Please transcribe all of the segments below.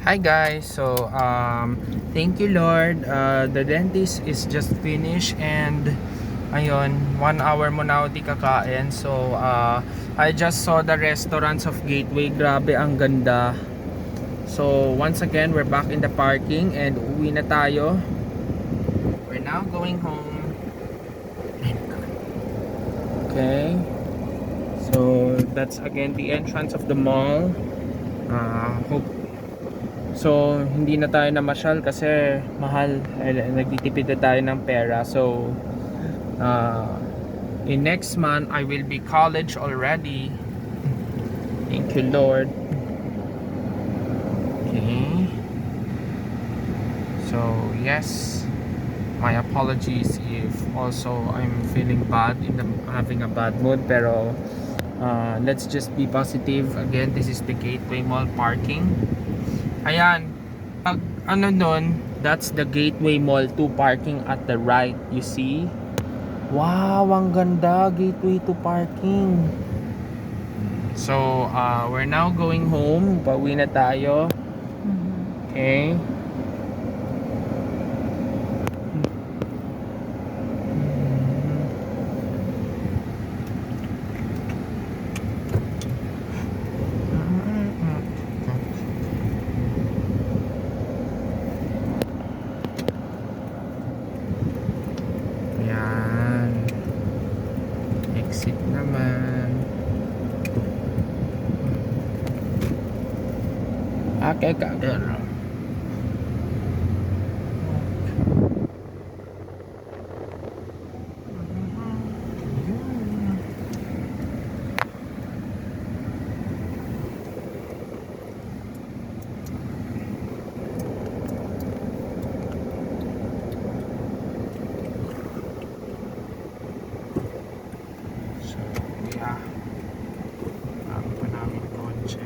Hi guys, so thank you Lord, the dentist is just finished and ayun, 1 hour mo na ako di kakain. So I just saw the restaurants of Gateway, grabe ang ganda. So once again, we're back in the parking and uwi na tayo. We're now going home. Okay, so that's again the entrance of the mall. Hope So, hindi na tayo namasyal kasi mahal. Nagtitipid na tayo ng pera. So, in next month, I will be college already. Thank you, Lord. Okay. So, yes. My apologies if also I'm feeling bad, having a bad mood. Pero, let's just be positive. Again, this is the Gateway Mall parking. Ayan, pag ano nun, that's the Gateway Mall 2 parking at the right, you see? Wow, ang ganda, Gateway 2 parking. So, we're now going home. Pauwi na tayo. Okay. Exit naman. Okay, kader. Bago pa namin kotse.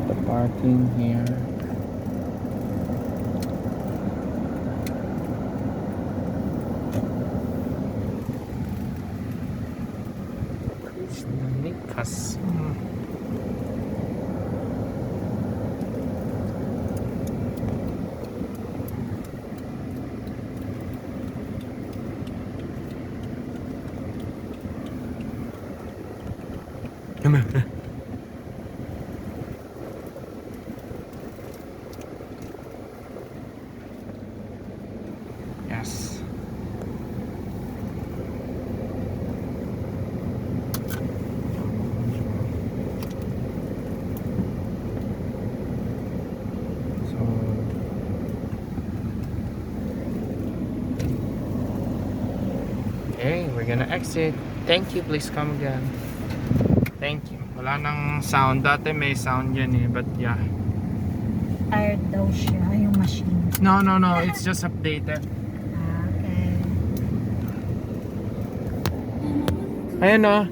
The parking here. Likas. Yes. So okay, we're gonna exit. Thank you, please come again. Thank you. Wala nang sound. Dati may sound yan eh, but yeah. Tired daw siya, yung machine. No, it's just updated. Okay. Ayan o.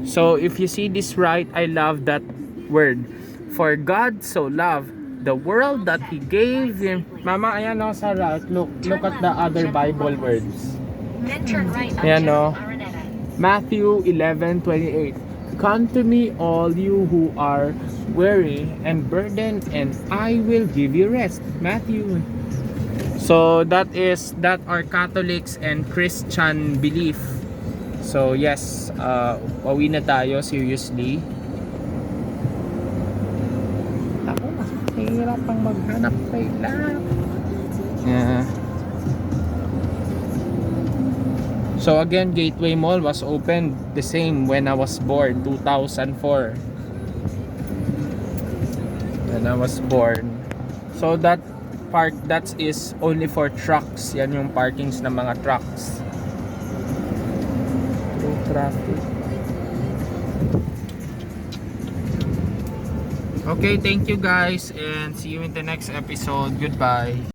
So if you see this right, I love that word. For God so loved the world that He gave Him. Mama, ayan o, Sarah. Look at the other Bible words. Then turn right on Ayan General o. Araneta. Matthew 11:28. Come to me, all you who are weary and burdened, and I will give you rest. Matthew. So that are Catholics and Christian belief. So yes, pauwi na tayo seriously. Ako, mahirap pang maghanap kaila. Yeah. So again, Gateway Mall was opened the same when I was born, 2004. When I was born. So that is only for trucks. Yan yung parkings ng mga trucks. Through traffic. Okay, thank you guys and see you in the next episode. Goodbye.